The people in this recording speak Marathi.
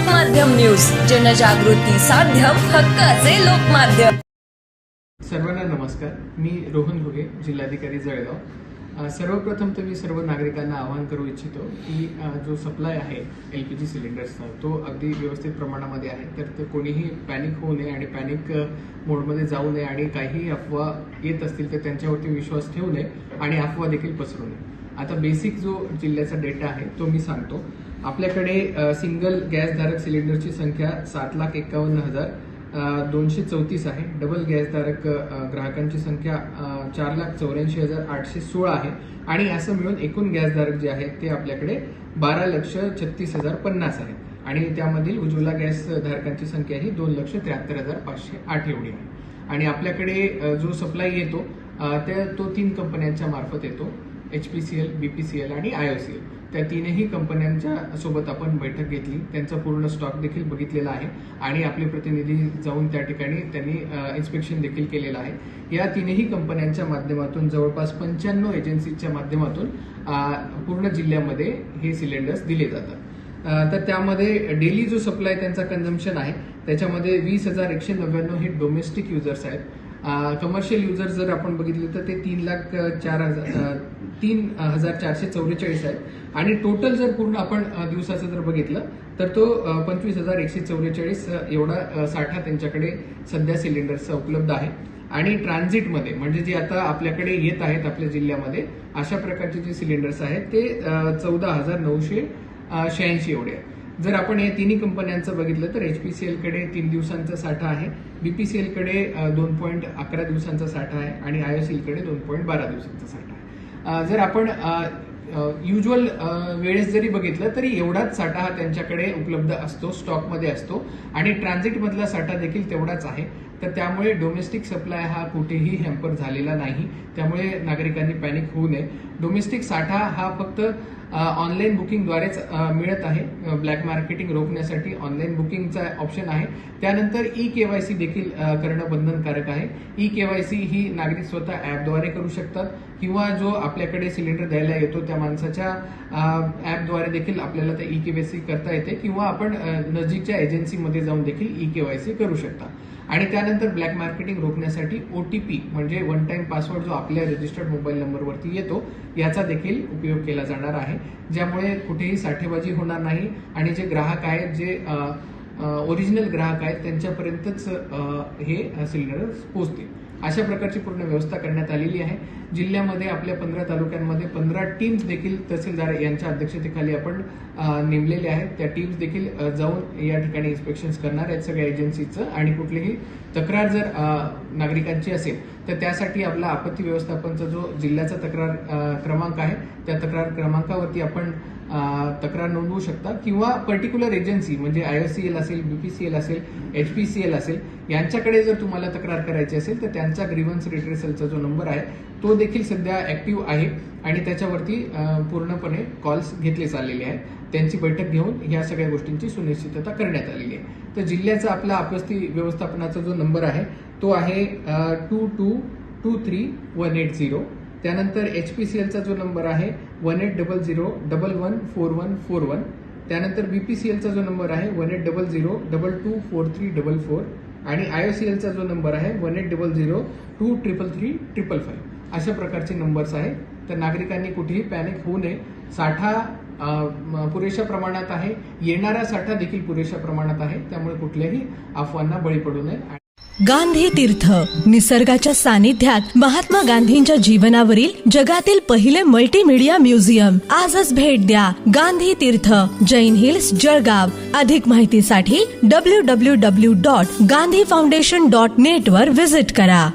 लोकमाध्यम न्यूज, जनजागृती साध्यम, हक्काचे लोकमाध्यम. सर्वांना नमस्कार. मी रोहन घुगे, जिल्हाधिकारी जळगाव. सर्वप्रथम तर मी सर्व नागरिकांना आवाहन करू इच्छितो की जो सप्लाय आहे LPG सिलेंडर्सचा तो अगदी व्यवस्थित प्रमाणामध्ये आहे, तर ते कोणीही पॅनिक होऊ नये आणि पॅनिक मोडमध्ये जाऊ नये आणि काही अफवा येत असतील तर त्यांच्यावरती विश्वास ठेवू नये आणि अफवा देखील पसरू नये. आता बेसिक जो जिल्ह्याचा डेटा आहे तो मी सांगतो. आपल्याकडे सिंगल गॅसधारक सिलेंडरची संख्या 7,51,234 आहे. डबल गॅसधारक ग्राहकांची संख्या 4,84,816 आहे आणि असं मिळून एकूण गॅसधारक जे आहेत ते आपल्याकडे 12,36,050 आहेत आणि त्यामधील उज्ज्वला गॅस धारकांची संख्या ही 2,73,508 एवढी आहे. आणि आपल्याकडे जो सप्लाय येतो तो 3 कंपन्यांच्या मार्फत येतो. HPCL, BPCL आणि IOCL. त्या तीनही कंपन्यांच्या सोबत आपण बैठक घेतली, त्यांचा पूर्ण स्टॉक देखील बघितलेला आहे आणि आपले प्रतिनिधी जाऊन त्या ठिकाणी त्यांनी इन्स्पेक्शन देखील केलेलं आहे. या तीनही कंपन्यांच्या माध्यमातून जवळपास 95 एजन्सीच्या माध्यमातून पूर्ण जिल्ह्यामध्ये हे सिलेंडर्स दिले जातात. तर त्यामध्ये डेली जो सप्लाय त्यांचा कन्झम्पशन आहे त्याच्यामध्ये 20,199 हे डोमेस्टिक युजर्स आहेत. कमर्शियल युजर जर आपण बघितले तर ते 3,04,444 आहेत आणि टोटल जर पूर्ण आपण दिवसाचं जर बघितलं तर तो 25,144 एवढा साठा त्यांच्याकडे सध्या सिलेंडरचा उपलब्ध आहे. आणि ट्रान्झिटमध्ये म्हणजे जे आता आपल्याकडे येत आहेत आपल्या जिल्ह्यामध्ये अशा प्रकारचे जे सिलेंडर्स आहेत ते 14,986 एवढे आहेत. जर आपण या तिन्ही कंपन्यांचं बघितलं तर HPCL कडे 3 दिवसांचा साठा आहे, BPCL कडे 2.11 दिवसांचा साठा आहे आणि IOCL कडे 2.12 दिवसांचा साठा आहे. जर आपण युज्युअल वेळेस जरी बघितलं तरी एवढाच साठा हा त्यांच्याकडे उपलब्ध असतो, स्टॉकमध्ये असतो आणि ट्रान्झिटमधला साठा देखील तेवढाच आहे. तर त्यामुळे डोमेस्टिक सप्लाय हा कुठेही हॅम्पर झालेला नाही, त्यामुळे नागरिकांनी पॅनिक होऊ नये. डोमेस्टिक साठा हा फक्त ऑनलाईन बुकिंगद्वारेच मिळत आहे. ब्लॅक मार्केटिंग रोखण्यासाठी ऑनलाईन बुकिंगचा ऑप्शन आहे. त्यानंतर EKYC देखील करणं बंधनकारक आहे. EKYC ही नागरिक स्वतः ऍपद्वारे करू शकतात किंवा जो आपल्याकडे सिलेंडर द्यायला येतो त्या माणसाच्या ऍपद्वारे देखील आपल्याला ते EKYC करता येते किंवा आपण नजीकच्या एजन्सीमध्ये जाऊन देखील EKYC करू शकता. आणि त्यानंतर ब्लॅक मार्केटिंग रोखण्यासाठी OTP म्हणजे वन टाइम पासवर्ड जो आपल्या रजिस्टर्ड मोबाईल नंबरवरती येतो याचा देखील उपयोग केला जाणार आहे, ज्यामुळे कुठेही साठेबाजी होणार नाही आणि जे ग्राहक आहेत, जे ओरिजिनल ग्राहक आहेत त्यांच्यापर्यंतच हे सिलेंडर पोहोचतील. अशा प्रकारची पूर्ण व्यवस्था करण्यात आलेली आहे. जिल्ह्यामध्ये आपल्या 15 तालुक्यांमध्ये 15 टीम्स देखील तहसीलदार यांच्या अध्यक्षतेखाली आपण नेमलेले आहेत. त्या टीम्स देखील जाऊन या ठिकाणी इन्स्पेक्शन करणार आहेत सगळ्या एजन्सीचं आणि कुठलीही तक्रार जर नागरिकांची असेल तर त्यासाठी आपला आपत्ती व्यवस्थापनचा जो जिल्ह्याचा तक्रार क्रमांक आहे त्या तक्रार क्रमांकावरती आपण तक्रार नोंदवू शकता किंवा पर्टिक्युलर एजन्सी म्हणजे IOCL असेल, BPCL असेल, HPCL असेल यांच्याकडे जर तुम्हाला तक्रार करायची असेल तर त्यांचा ग्रीव्हन्स रिट्रेसलचा जो नंबर आहे तो देखील सध्या ऍक्टिव्ह आहे आणि त्याच्यावरती पूर्णपणे कॉल्स घेतले चाललेले आहेत. त्यांची बैठक घेऊन ह्या सगळ्या गोष्टींची सुनिश्चितता करण्यात आलेली आहे. तर जिल्ह्याचा आपला आपत्ती व्यवस्थापनाचा जो नंबर आहे तो आहे 2223-180. त्यानंतर HPCLचा जो नंबर आहे 1800-114141. त्यानंतर BPCLचा जो नंबर आहे 1800-224344 आणि IOCLचा जो नंबर आहे 1800-233-555. अशा प्रकारचे नंबर्स आहेत. तर नागरिकांनी कुठेही पॅनिक होऊ नये. साठा पुरेशा प्रमाणात आहे, येणारा साठा देखील पुरेशा प्रमाणात आहे, त्यामुळे कुठल्याही अफवांना बळी पडू नये. गांधी तीर्थ निसर्गाच्या सानिध्यात महात्मा गांधींच्या जीवनावरील जगातील पहिले मल्टीमीडिया म्युझियम. आजच भेट द्या. गांधी तीर्थ, जैन हिल्स, जळगाव. अधिक माहितीसाठी www.gandhifoundation.net वर व्हिजिट करा.